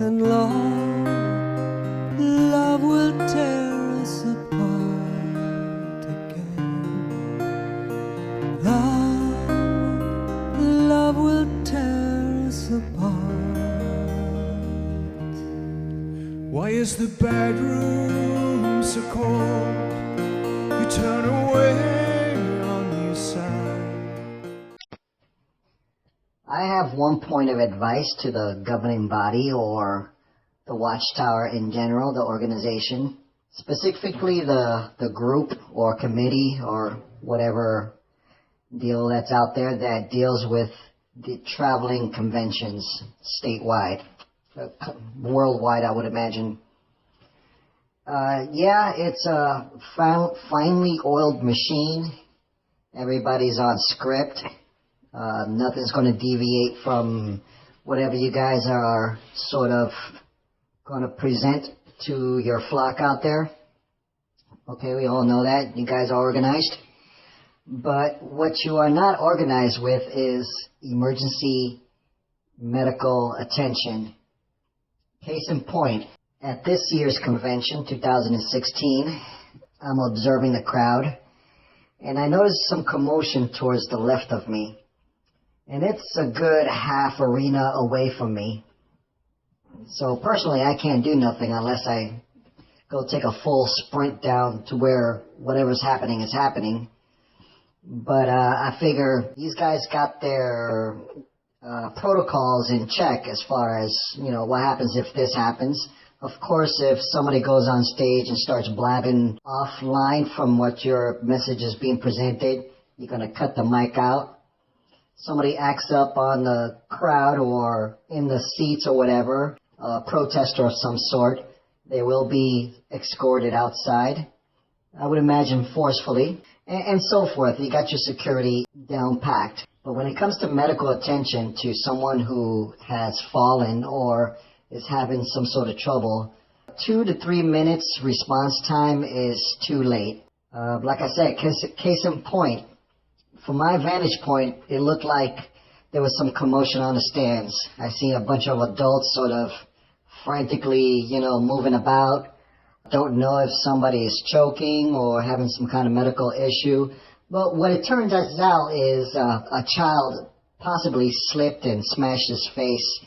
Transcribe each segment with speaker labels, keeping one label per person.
Speaker 1: And love will tear us apart again. Love will tear us apart.
Speaker 2: Why is the bedroom so cold? You turn away on your side.
Speaker 3: I have one point of advice to the governing body or the Watchtower in general, the organization, specifically the group or committee or whatever deal that's out there that deals with the traveling conventions statewide, worldwide, I would imagine. Yeah, it's a finely oiled machine. Everybody's on script. Nothing's going to deviate from whatever you guys are sort of going to present to your flock out there. Okay, we all know that. You guys are organized. But what you are not organized with is emergency medical attention. Case in point, at this year's convention, 2016, I'm observing the crowd, and I noticed some commotion towards the left of me. And it's a good half arena away from me. So personally, I can't do nothing unless I go take a full sprint down to where whatever's happening is happening. But I figure these guys got their protocols in check as far as, what happens if this happens. Of course, if somebody goes on stage and starts blabbing offline from what your message is being presented, you're going to cut the mic out. Somebody acts up on the crowd or in the seats or whatever, a protester of some sort, they will be escorted outside, I would imagine forcefully, and so forth. You got your security down packed. But when it comes to medical attention to someone who has fallen or is having some sort of trouble, 2 to 3 minutes response time is too late. Like I said, case in point, from my vantage point, it looked like there was some commotion on the stands. I see a bunch of adults sort of frantically, moving about. Don't know if somebody is choking or having some kind of medical issue. But what it turns out is a child possibly slipped and smashed his face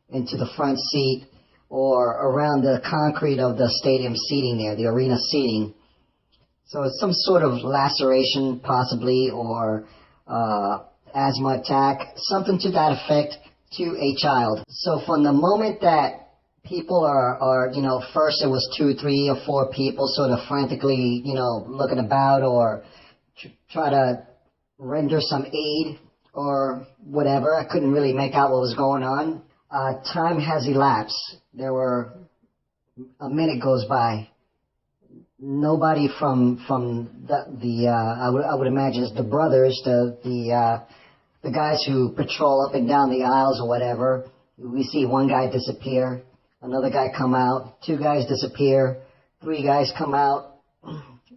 Speaker 3: into the front seat or around the concrete of the stadium seating there, the arena seating. So it's some sort of laceration possibly or asthma attack, something to that effect to a child. So from the moment that people are first it was 2, 3, or 4 people sort of frantically, looking about or try to render some aid or whatever. I couldn't really make out what was going on. Time has elapsed. A minute goes by. Nobody from the I would imagine it's the brothers, the guys who patrol up and down the aisles or whatever. We see one guy disappear, another guy come out, 2 guys disappear, 3 guys come out.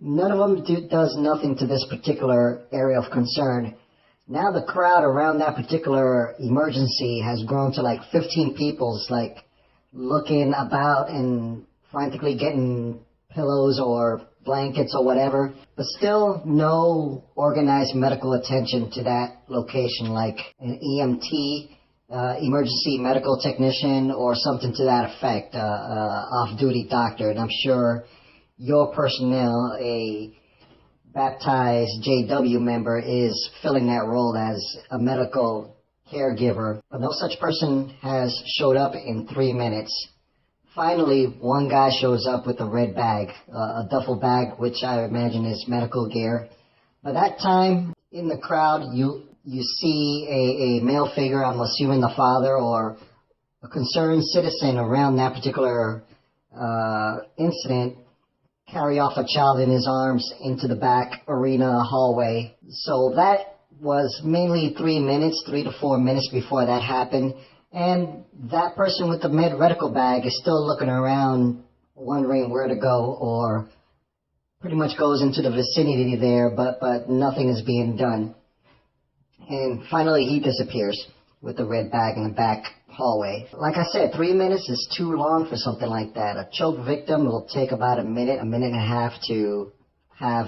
Speaker 3: None of them does nothing to this particular area of concern. Now the crowd around that particular emergency has grown to like 15 people's, like looking about and frantically getting pillows or blankets or whatever, but still no organized medical attention to that location, like an EMT, emergency medical technician, or something to that effect, off-duty doctor. And I'm sure your personnel, a baptized JW member, is filling that role as a medical caregiver, but no such person has showed up in 3 minutes. Finally, one guy shows up with a red bag, a duffel bag, which I imagine is medical gear. By that time, in the crowd, you see a male figure, I'm assuming the father or a concerned citizen around that particular incident, carry off a child in his arms into the back arena hallway. So that was mainly 3 minutes, 3 to 4 minutes before that happened. And that person with the medical bag is still looking around, wondering where to go, or pretty much goes into the vicinity there, but nothing is being done. And finally he disappears with the red bag in the back hallway. Like I said, 3 minutes is too long for something like that. A choke victim will take about a minute and a half to have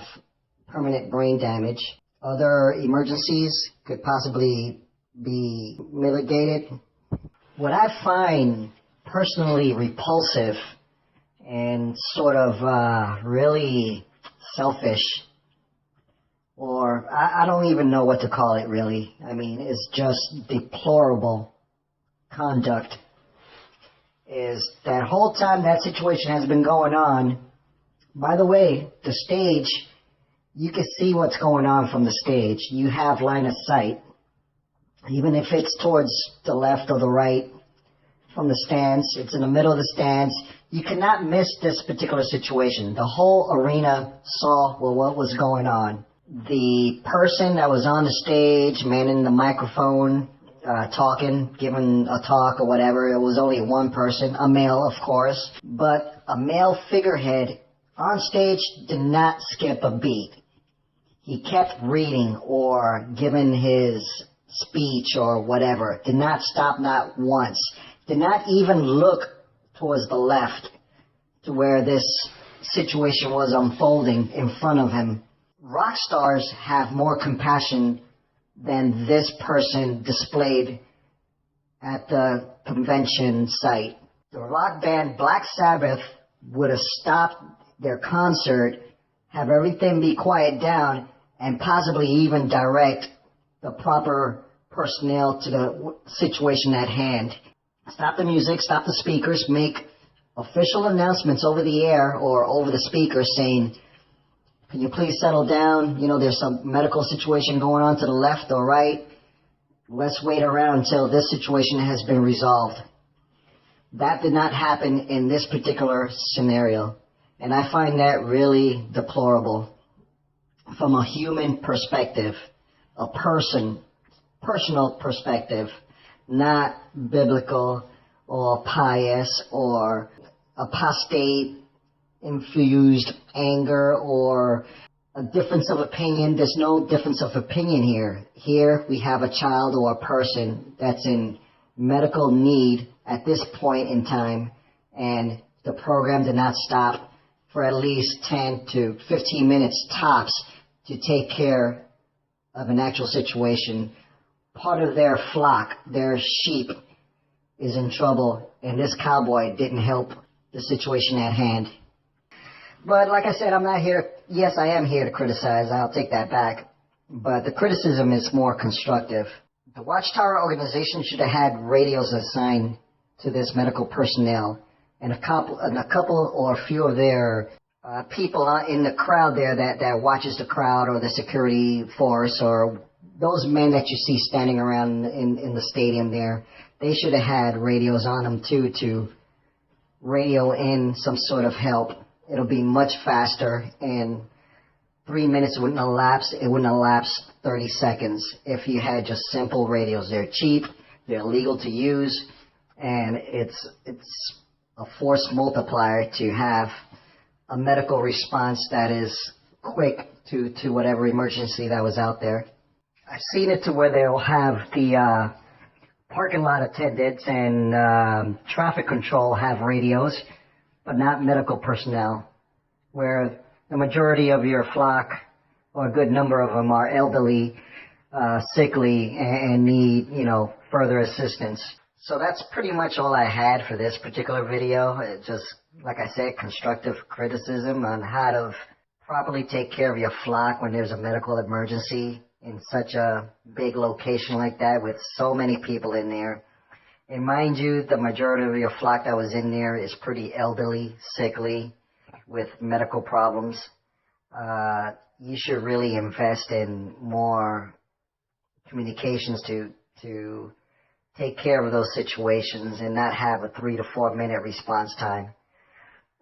Speaker 3: permanent brain damage. Other emergencies could possibly be mitigated. What I find personally repulsive and sort of really selfish, or I don't even know what to call it really. I mean, it's just deplorable conduct, is that whole time that situation has been going on. By the way, the stage, you can see what's going on from the stage. You have line of sight, even if it's towards the left or the right from the stands. It's in the middle of the stands. You cannot miss this particular situation. The whole arena saw what was going on. The person that was on the stage, manning the microphone, talking, giving a talk or whatever, it was only one person, a male, of course, but a male figurehead on stage did not skip a beat. He kept reading or giving his speech or whatever, did not stop not once, did not even look towards the left to where this situation was unfolding in front of him. Rock stars have more compassion than this person displayed at the convention site. The rock band Black Sabbath would have stopped their concert, have everything be quiet down, and possibly even direct the proper personnel to the situation at hand. Stop the music, stop the speakers, make official announcements over the air or over the speakers saying, can you please settle down? You know, there's some medical situation going on to the left or right. Let's wait around until this situation has been resolved. That did not happen in this particular scenario. And I find that really deplorable from a human perspective, a personal perspective, not biblical or pious or apostate infused anger or a difference of opinion. There's no difference of opinion here. Here we have a child or a person that's in medical need at this point in time, and the program did not stop for at least 10 to 15 minutes tops to take care of an actual situation. Part of their flock, their sheep, is in trouble, and this cowboy didn't help the situation at hand. But like I said, I'm not here. Yes, I am here to criticize. I'll take that back. But the criticism is more constructive. The Watchtower organization should have had radios assigned to this medical personnel, and a couple or a few of their people in the crowd there that watches the crowd, or the security force, or those men that you see standing around in the stadium there, they should have had radios on them too to radio in some sort of help. It'll be much faster, and 3 minutes wouldn't elapse. It wouldn't elapse 30 seconds if you had just simple radios. They're cheap, they're legal to use, and it's a force multiplier to have a medical response that is quick to whatever emergency that was out there. I've seen it to where they'll have the parking lot attendants and traffic control have radios, but not medical personnel, where the majority of your flock, or a good number of them, are elderly, sickly, and need, further assistance. So that's pretty much all I had for this particular video. It's just, like I said, constructive criticism on how to properly take care of your flock when there's a medical emergency in such a big location like that with so many people in there. And mind you, the majority of your flock that was in there is pretty elderly, sickly, with medical problems. You should really invest in more communications to take care of those situations and not have a 3 to 4 minute response time.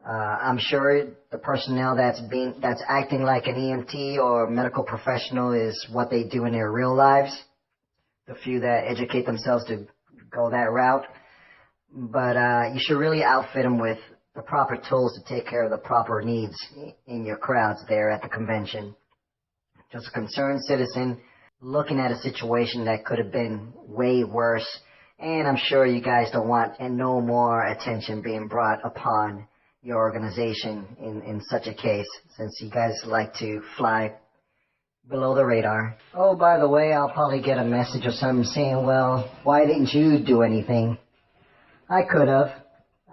Speaker 3: I'm sure the personnel that's acting like an EMT or medical professional is what they do in their real lives. The few that educate themselves to go that route. But you should really outfit them with the proper tools to take care of the proper needs in your crowds there at the convention. Just a concerned citizen looking at a situation that could have been way worse And I'm sure you guys don't want and no more attention being brought upon your organization in such a case, since you guys like to fly below the radar. Oh, by the way, I'll probably get a message or something saying, well, why didn't you do anything? I could have.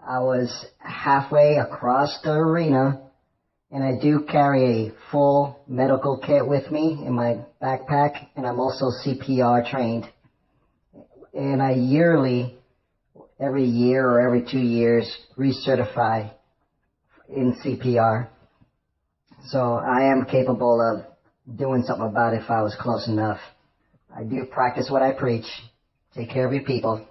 Speaker 3: I was halfway across the arena, and I do carry a full medical kit with me in my backpack, and I'm also CPR trained. And I yearly, every year or every 2 years, recertify in CPR. So I am capable of doing something about it if I was close enough. I do practice what I preach. Take care of your people.